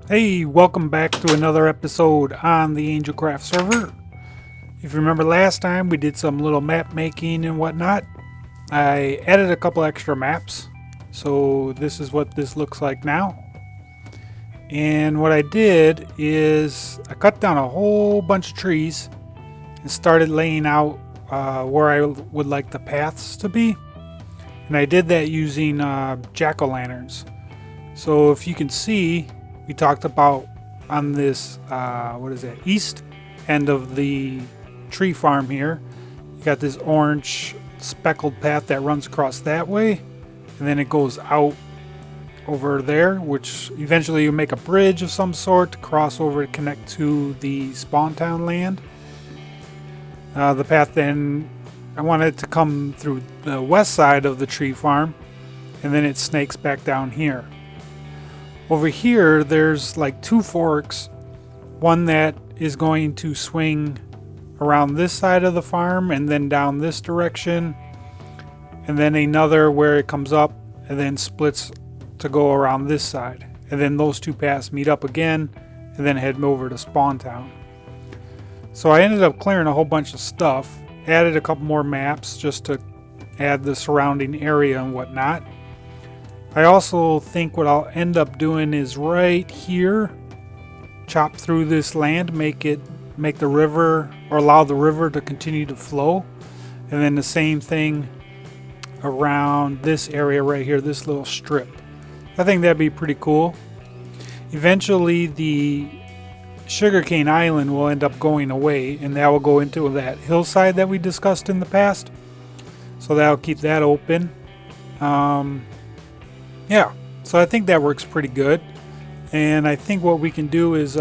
Hey, welcome back to another episode on the AngelCraft server. If you remember last time, we did some little map making and whatnot. I added a couple extra maps, so this is what this looks like now. And what I did is I cut down a whole bunch of trees and started laying out where I would like the paths to be. And I did that using jack-o'-lanterns. So if you can see, we talked about on this, east end of the tree farm here. You got this orange speckled path that runs across that way, and then it goes out over there, which eventually you make a bridge of some sort to cross over to connect to the spawn town land. The path then, I wanted it to come through the west side of the tree farm, and then it snakes back down here. Over here, there's like two forks. One that is going to swing around this side of the farm and then down this direction. And then another where it comes up and then splits to go around this side. And then those two paths meet up again and then head over to Spawn Town. So I ended up clearing a whole bunch of stuff. Added a couple more maps just to add the surrounding area and whatnot. I also think what I'll end up doing is right here, chop through this land, make the river, or allow the river to continue to flow. And then the same thing around this area right here, this little strip. I think that'd be pretty cool. Eventually the sugarcane island will end up going away, and that will go into that hillside that we discussed in the past. So that'll keep that open. Yeah, so I think that works pretty good. And I think what we can do is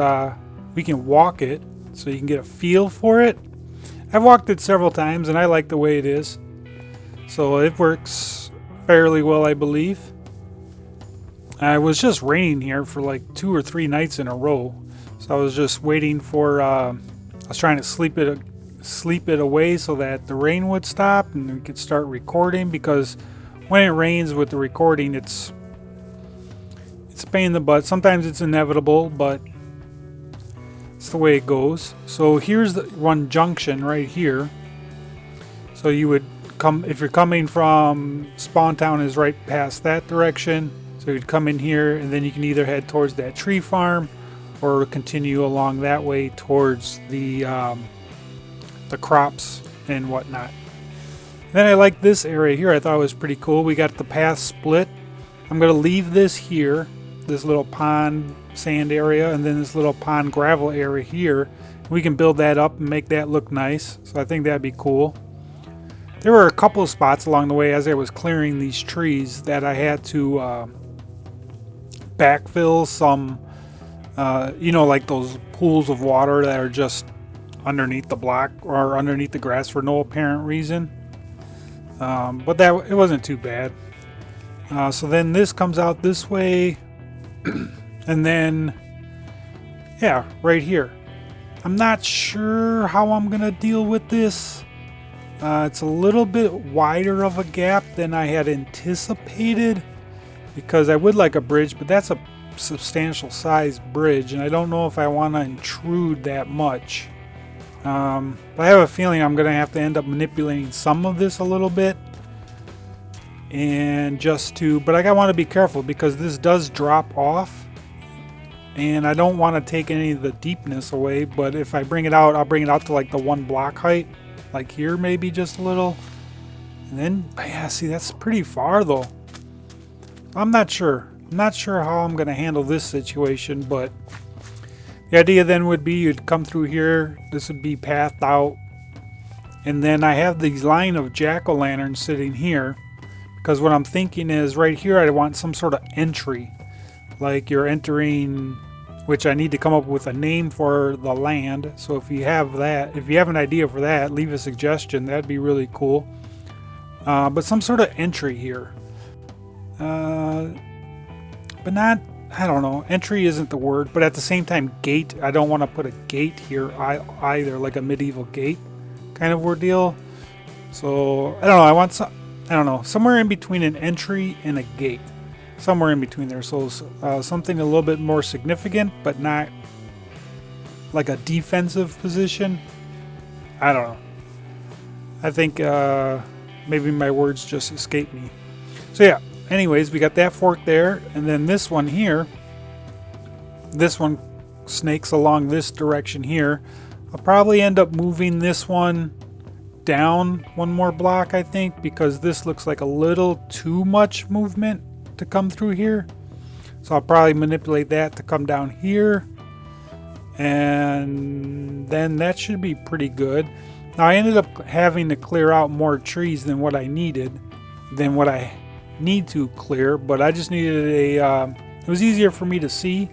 we can walk it so you can get a feel for it. I've walked it several times and I like the way it is. So it works fairly well, I believe. I was just raining here for like 2 or 3 nights in a row. So I was just waiting for, I was trying to sleep it away so that the rain would stop and we could start recording, because when it rains with the recording, it's a pain in the butt. Sometimes it's inevitable, but it's the way it goes. So here's the one junction right here. So you would come, if you're coming from Spawn Town, is right past that direction. So you'd come in here and then you can either head towards that tree farm or continue along that way towards the crops and whatnot. Then I like this area here. I thought it was pretty cool. We got the path split. I'm going to leave this here, this little pond sand area, and then this little pond gravel area here. We can build that up and make that look nice. So I think that'd be cool. There were a couple of spots along the way as I was clearing these trees that I had to backfill some, like those pools of water that are just underneath the block or underneath the grass for no apparent reason. But it wasn't too bad. So then this comes out this way, and then, yeah, right here. I'm not sure how I'm gonna deal with this. It's a little bit wider of a gap than I had anticipated, because I would like a bridge, but that's a substantial sized bridge, and I don't know if I want to intrude that much. But I have a feeling I'm going to have to end up manipulating some of this a little bit. And but I want to be careful because this does drop off. And I don't want to take any of the deepness away. But if I bring it out, I'll bring it out to like the 1 block height. Like here, maybe just a little. And then, yeah, see, that's pretty far though. I'm not sure. I'm not sure how I'm going to handle this situation, but the idea then would be you'd come through here, this would be pathed out, and then I have these line of jack-o'-lanterns sitting here, because what I'm thinking is right here I want some sort of entry, like you're entering, which I need to come up with a name for the land. So if you have an idea for that, leave a suggestion. That'd be really cool. But some sort of entry here, but not, I don't know, entry isn't the word, but at the same time, gate. I don't want to put a gate here either, like a medieval gate kind of ordeal. So I don't know. I want somewhere in between an entry and a gate. somewhere in between there. So something a little bit more significant, but not like a defensive position. I don't know. I think maybe my words just escaped me. So yeah, anyways, we got that fork there, and then this one here, this one snakes along this direction here. I'll probably end up moving this one down one more block, I think, because this looks like a little too much movement to come through here. So I'll probably manipulate that to come down here, and then that should be pretty good. Now I ended up having to clear out more trees than what I needed, than what I need to clear, but I just needed a, it was easier for me to see.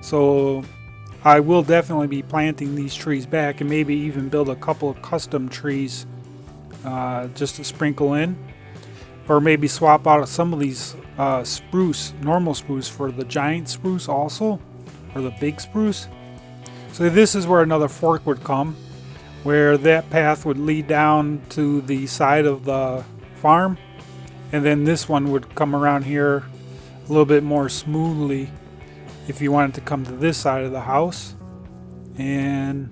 So I will definitely be planting these trees back, and maybe even build a couple of custom trees just to sprinkle in. Or maybe swap out some of these spruce, normal spruce, for the giant spruce also, or the big spruce. So this is where another fork would come, where that path would lead down to the side of the farm, and then this one would come around here a little bit more smoothly if you wanted to come to this side of the house. And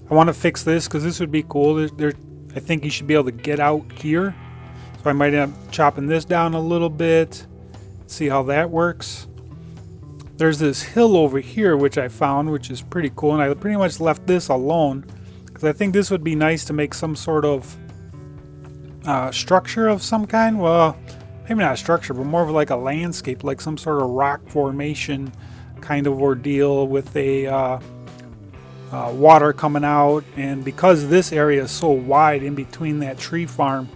I want to fix this because this would be cool. I think you should be able to get out here, so I might end up chopping this down a little bit, see how that works. There's this hill over here which I found, which is pretty cool, and I pretty much left this alone because I think this would be nice to make some sort of structure of some kind. Well, maybe not a structure, but more of like a landscape, like some sort of rock formation kind of ordeal with a water coming out. And because this area is so wide in between that tree farm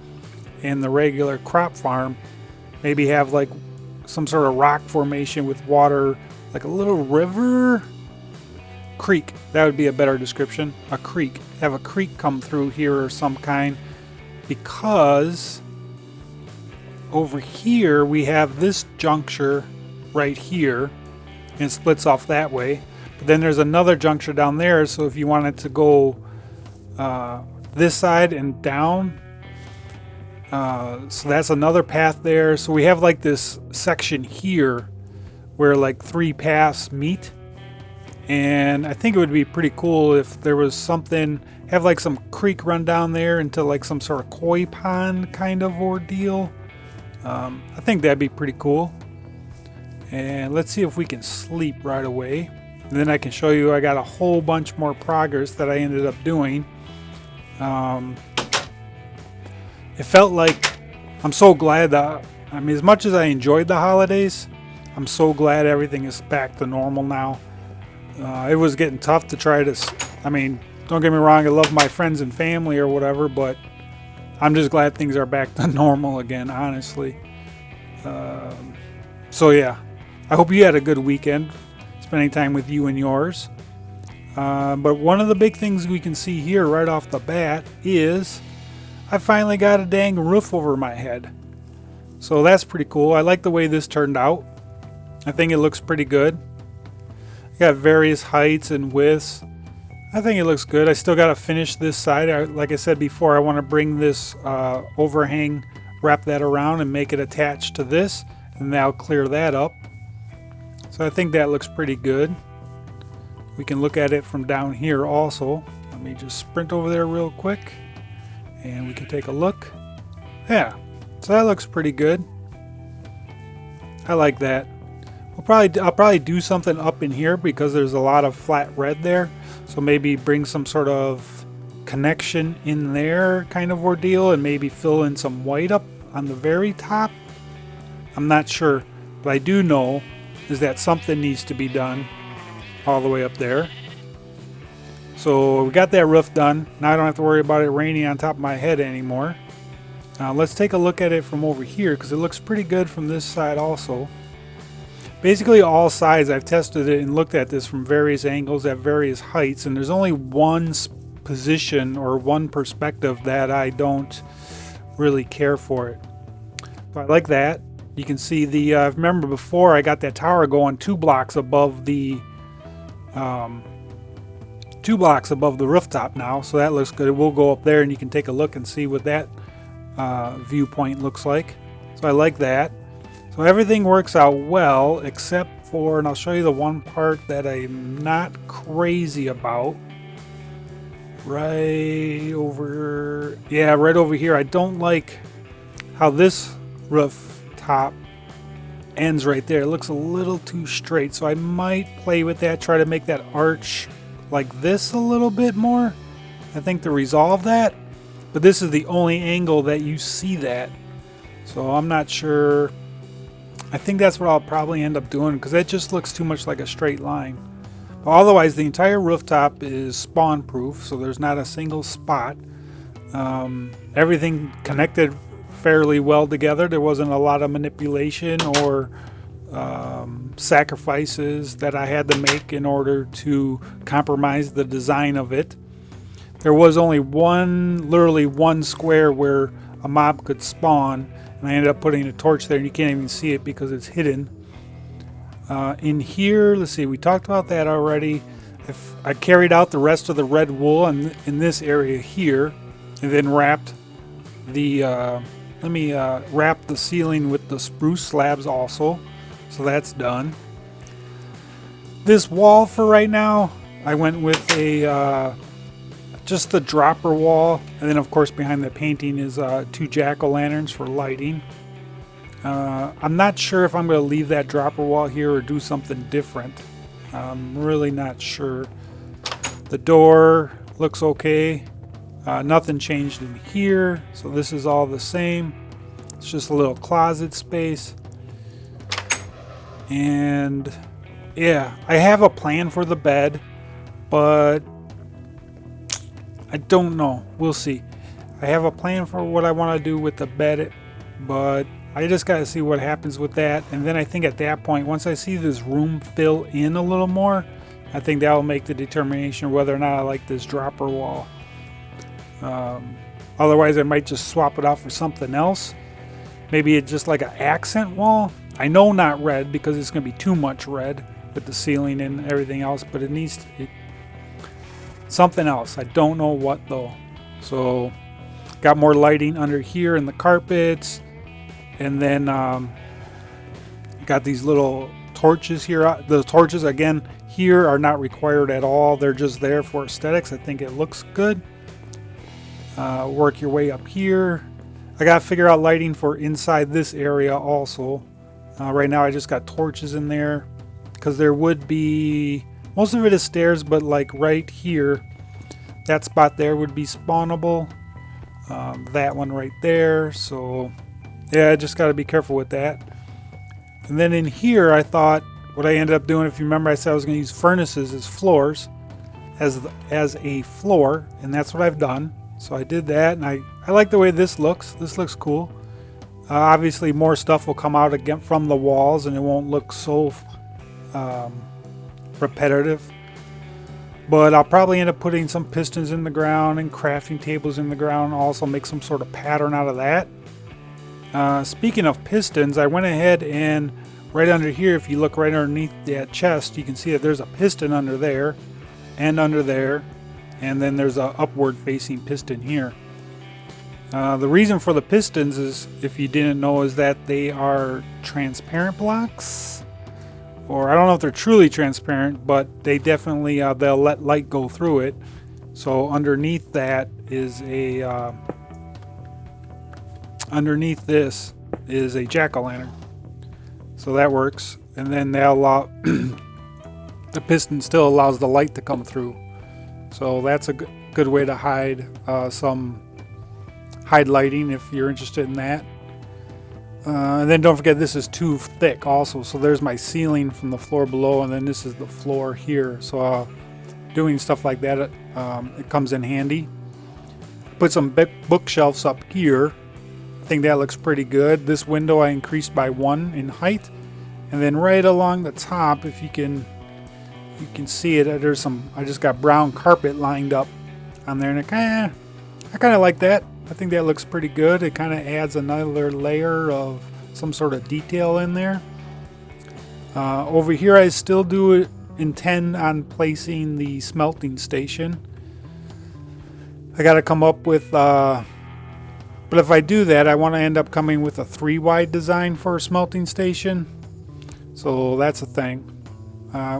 and the regular crop farm, maybe have like some sort of rock formation with water, like a little river, creek. That would be a better description. A creek. Have a creek come through here or some kind, because over here we have this juncture right here, and it splits off that way. But then there's another juncture down there, so if you wanted to go this side and down, so that's another path there. So we have like this section here where like 3 paths meet, and I think it would be pretty cool if there was something, have like some creek run down there into like some sort of koi pond kind of ordeal. I think that'd be pretty cool. And let's see if we can sleep right away, and then I can show you I got a whole bunch more progress that I ended up doing. It felt like, I'm so glad that, I mean, as much as I enjoyed the holidays, I'm so glad everything is back to normal now. It was getting tough to try to, I mean, don't get me wrong, I love my friends and family or whatever, but I'm just glad things are back to normal again, honestly. So yeah, I hope you had a good weekend spending time with you and yours. But one of the big things we can see here right off the bat is I finally got a dang roof over my head. So that's pretty cool. I like the way this turned out. I think it looks pretty good. Got various heights and widths. I think it looks good. I still got to finish this side. Like I said before, I want to bring this overhang, wrap that around and make it attached to this, and now clear that up. So I think that looks pretty good. We can look at it from down here also. Let me just sprint over there real quick and we can take a look. Yeah, so that looks pretty good. I like that. I'll probably do something up in here because there's a lot of flat red there. So maybe bring some sort of connection in there kind of ordeal, and maybe fill in some white up on the very top. I'm not sure, but I do know is that something needs to be done all the way up there. So we got that roof done. Now I don't have to worry about it raining on top of my head anymore. Let's take a look at it from over here because it looks pretty good from this side also. Basically all sides I've tested it and looked at this from various angles at various heights, and there's only one position or one perspective that I don't really care for it. So I like that. You can see the remember before I got that tower going 2 blocks above the 2 blocks above the rooftop now, so that looks good. We'll go up there and you can take a look and see what that viewpoint looks like. So I like that. So So everything works out well except for, and I'll show you the one part that I'm not crazy about. Right over, yeah, right over here. I don't like how this roof top ends right there. It looks a little too straight, so I might play with that, try to make that arch like this a little bit more, I think, to resolve that. But this is the only angle that you see that, so I'm not sure. I think that's what I'll probably end up doing, because that just looks too much like a straight line. But otherwise, the entire rooftop is spawn proof, so there's not a single spot. Everything connected fairly well together. There wasn't a lot of manipulation or sacrifices that I had to make in order to compromise the design of it. There was only literally one square where a mob could spawn, and I ended up putting a torch there, and you can't even see it because it's hidden. In here, let's see, we talked about that already. I carried out the rest of the red wool in this area here, and then wrapped the wrap the ceiling with the spruce slabs also, so that's done. This wall for right now, I went with just the dropper wall, and then of course behind the painting is 2 jack-o'-lanterns for lighting. I'm not sure if I'm going to leave that dropper wall here or do something different. I'm really not sure. The door looks okay. Nothing changed in here, so this is all the same. It's just a little closet space. And yeah, I have a plan for the bed, but I don't know. We'll see. I have a plan for what I want to do with the bed, but I just got to see what happens with that. And then I think at that point, once I see this room fill in a little more, I think that will make the determination whether or not I like this dropper wall. Otherwise, I might just swap it out for something else. Maybe it's just like an accent wall. I know not red, because it's going to be too much red with the ceiling and everything else, but it needs something else. I don't know what though. So got more lighting under here in the carpets, and then got these little torches here. The torches again here are not required at all. They're just there for aesthetics. I think it looks good. Work your way up here. I got to figure out lighting for inside this area also. Right now I just got torches in there, because there would be, most of it is stairs, but like right here, that spot there would be spawnable. That one right there. So yeah, I just got to be careful with that. And then in here, I thought what I ended up doing, if you remember, I said I was going to use furnaces as floors, as a floor, and that's what I've done. So I did that, and I like the way this looks. This looks cool. Obviously, more stuff will come out again from the walls, and it won't look so repetitive. But I'll probably end up putting some pistons in the ground and crafting tables in the ground. Also make some sort of pattern out of that. Speaking of pistons, I went ahead and right under here, if you look right underneath that chest, you can see that there's a piston under there and under there. And then there's a upward facing piston here. The reason for the pistons is, if you didn't know, is that they are transparent blocks. Or I don't know if they're truly transparent, but they definitely, they'll let light go through it. So underneath that is underneath this is a jack-o'-lantern. So that works. And then they'll allow, the piston still allows the light to come through. So that's a good way to hide hide lighting if you're interested in that. And then don't forget, this is too thick also. So there's my ceiling from the floor below, and then this is the floor here. So doing stuff like that, it comes in handy. Put some bookshelves up here. I think that looks pretty good. This window I increased by 1 in height. And then right along the top, if you can see it, there's some, I just got brown carpet lined up on there, and I kind of like that. I think that looks pretty good. It kind of adds another layer of some sort of detail in there. Over here, I still do intend on placing the smelting station. I got to come up with But if I do that, I want to end up coming with a 3-wide design for a smelting station. So that's a thing.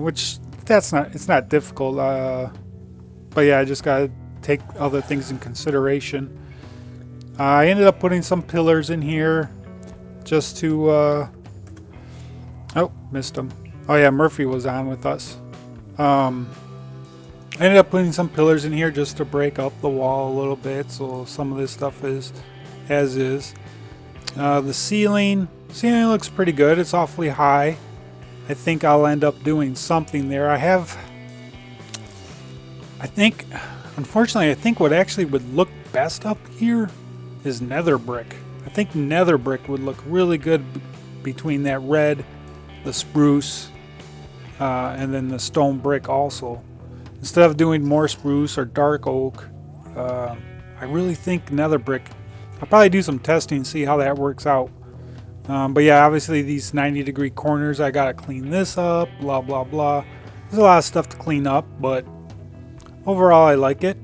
Which it's not difficult. But yeah, I just gotta take other things in consideration. I ended up putting some pillars in here just to oh, missed them. Oh yeah, Murphy was on with us. I ended up putting some pillars in here just to break up the wall a little bit, so some of this stuff is as is. The ceiling looks pretty good. It's awfully high. I think I'll end up doing something there. Unfortunately, I think what actually would look best up here is nether brick. I think nether brick would look really good between that red, the spruce, and then the stone brick also. Instead of doing more spruce or dark oak, I really think nether brick. I'll probably do some testing, see how that works out. But yeah, obviously these 90-degree corners, I gotta clean this up, blah blah blah. There's a lot of stuff to clean up, but overall I like it.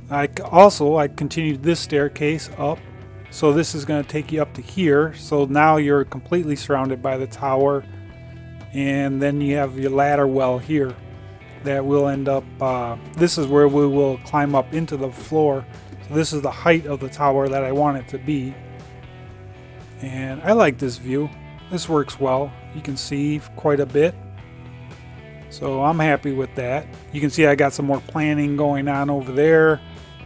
I continued this staircase up, so this is going to take you up to here. So now you're completely surrounded by the tower, and then you have your ladder well here that will end up, this is where we will climb up into the floor. So this is the height of the tower that I want it to be. And I like this view. This works well. You can see quite a bit. So I'm happy with that. You can see I got some more planning going on over there.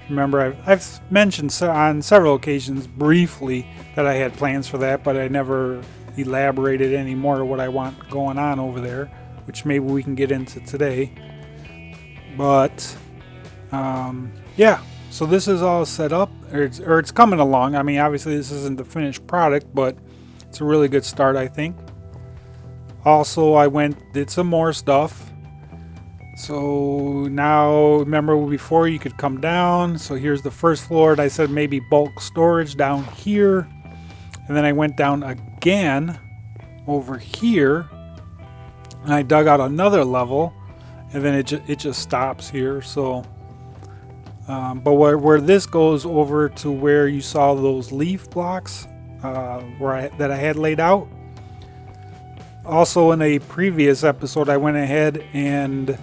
Remember, I've mentioned on several occasions briefly that I had plans for that, but I never elaborated any more what I want going on over there, which maybe we can get into today. But yeah, so this is all set up, or it's coming along. I mean, obviously this isn't the finished product, but it's a really good start, I think. Also, I did some more stuff. So now, remember before you could come down. So here's the first floor, and I said maybe bulk storage down here. And then I went down again over here, and I dug out another level, and then it just stops here. So, but where this goes over to where you saw those leaf blocks that I had laid out. Also, in a previous episode, I went ahead and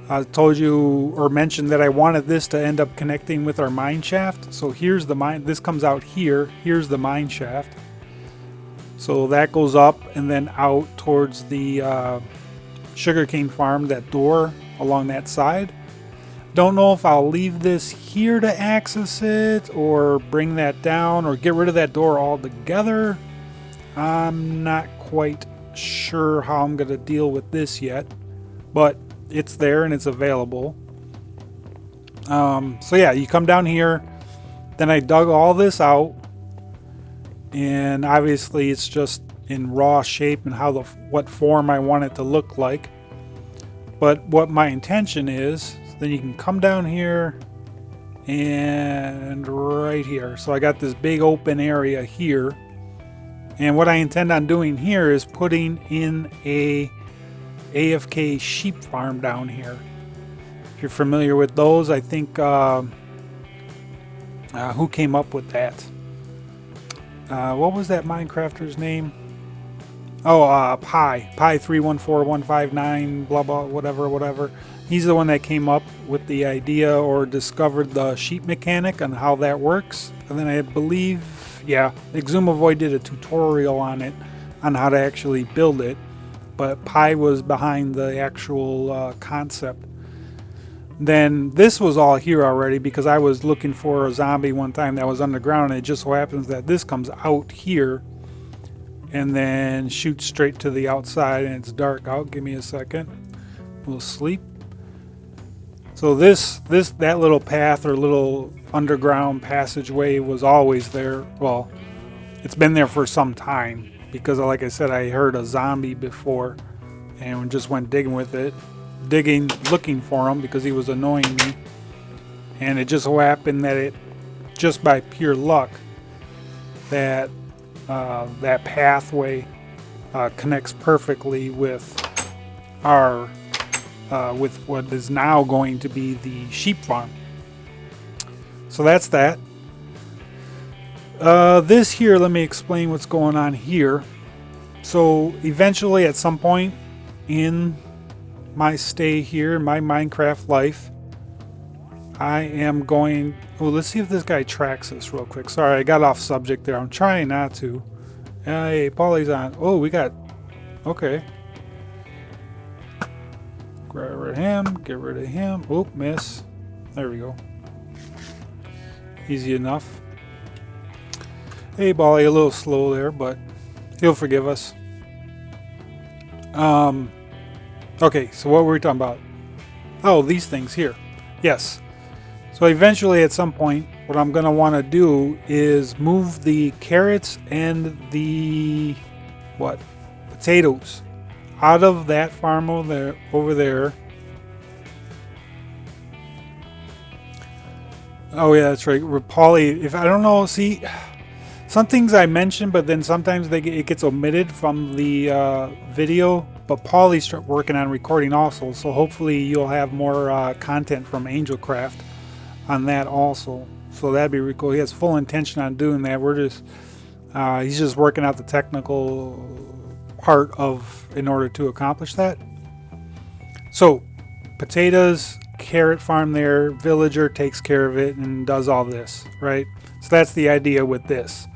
I told you or mentioned that I wanted this to end up connecting with our mine shaft. So here's the mine. This comes out here. Here's the mine shaft. So that goes up and then out towards the sugarcane farm, that door along that side. Don't know if I'll leave this here to access it or bring that down or get rid of that door altogether. I'm not quite sure how I'm going to deal with this yet, but it's there and it's available. So yeah, you come down here, then I dug all this out, and obviously it's just in raw shape and what form I want it to look like. But what my intention is, then you can come down here and right here. So I got this big open area here. And what I intend on doing here is putting in a AFK sheep farm down here. If you're familiar with those, I think who came up with that? What was that Minecrafter's name? Oh, Pi 314159 blah blah whatever. He's the one that came up with the idea or discovered the sheep mechanic and how that works. And then I believe, yeah, Exumavoid did a tutorial on it, on how to actually build it. But Pi was behind the actual concept. Then this was all here already because I was looking for a zombie one time that was underground, and it just so happens that this comes out here and then shoots straight to the outside, and it's dark out. Give me a second. We'll sleep. So that little path or little underground passageway was always there. Well, it's been there for some time because, like I said, I heard a zombie before and just went looking for him because he was annoying me. And it just so happened that just by pure luck, that that pathway connects perfectly with with what is now going to be the sheep farm. So that's that. This here, let me explain what's going on here. So eventually at some point in my stay here, in my Minecraft life, I am going... Oh, let's see if this guy tracks us real quick. Sorry, I got off subject there. I'm trying not to. Hey, Paulie's on. Oh, we got... Okay. Get rid of him. Get rid of him. Oop, miss. There we go. Easy enough. Hey, Paulie, a little slow there, but he'll forgive us. Okay, so what were we talking about? Oh, these things here. Yes. So eventually at some point, what I'm going to want to do is move the carrots and the, potatoes out of that farm over there. Oh yeah, that's right. Paulie, if I don't know, see, some things I mentioned, but then sometimes it gets omitted from the video. But Paulie's working on recording also, so hopefully you'll have more content from AngelCraft on that also. So that'd be really cool. He has full intention on doing that. He's just working out the technical part in order to accomplish that. So potatoes, carrot farm there, villager takes care of it and does all this, right? So that's the idea with this.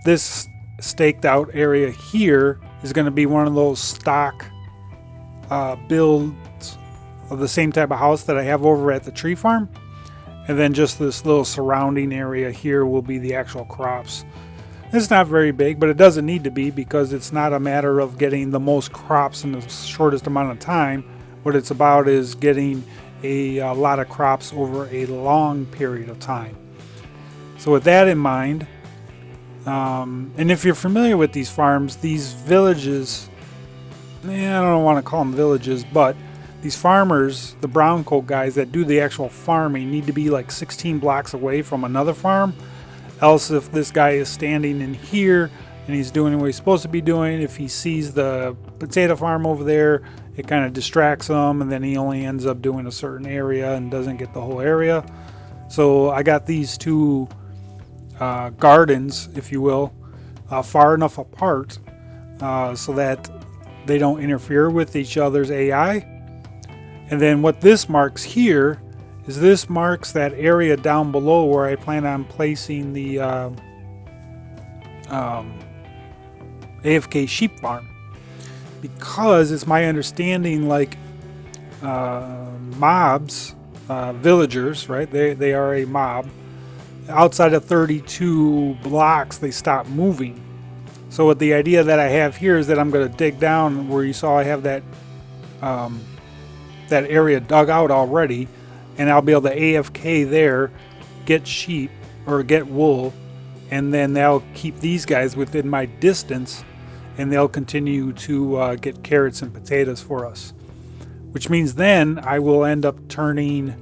This staked out area here is going to be one of those stock builds of the same type of house that I have over at the tree farm. And then just this little surrounding area here will be the actual crops. It's not very big, but it doesn't need to be, because it's not a matter of getting the most crops in the shortest amount of time. What it's about is getting a lot of crops over a long period of time. So with that in mind, and if you're familiar with these farms, these villages, I don't want to call them villages, but these farmers, the brown coat guys that do the actual farming, need to be like 16 blocks away from another farm. Else, if this guy is standing in here and he's doing what he's supposed to be doing, if he sees the potato farm over there, it kind of distracts him, and then he only ends up doing a certain area and doesn't get the whole area. So I got these two gardens, if you will, far enough apart so that they don't interfere with each other's AI. And then what this marks here is this marks that area down below where I plan on placing the AFK sheep farm, because it's my understanding, like mobs, villagers, right? They are a mob. Outside of 32 blocks, they stop moving. So what the idea that I have here is that I'm going to dig down where you saw I have that that area dug out already, and I'll be able to AFK there, get sheep or get wool, and then they'll keep these guys within my distance, and they'll continue to get carrots and potatoes for us. Which means then I will end up turning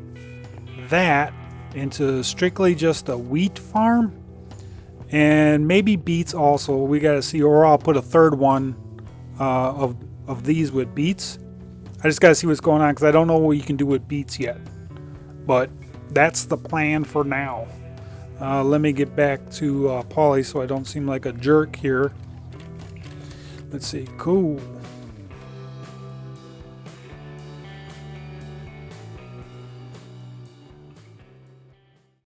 that into strictly just a wheat farm, and maybe beets also. We got to see, or I'll put a third one of these with beets. I just got to see what's going on, because I don't know what you can do with beets yet. But that's the plan for now. Let me get back to Paulie so I don't seem like a jerk here. Let's see. Cool.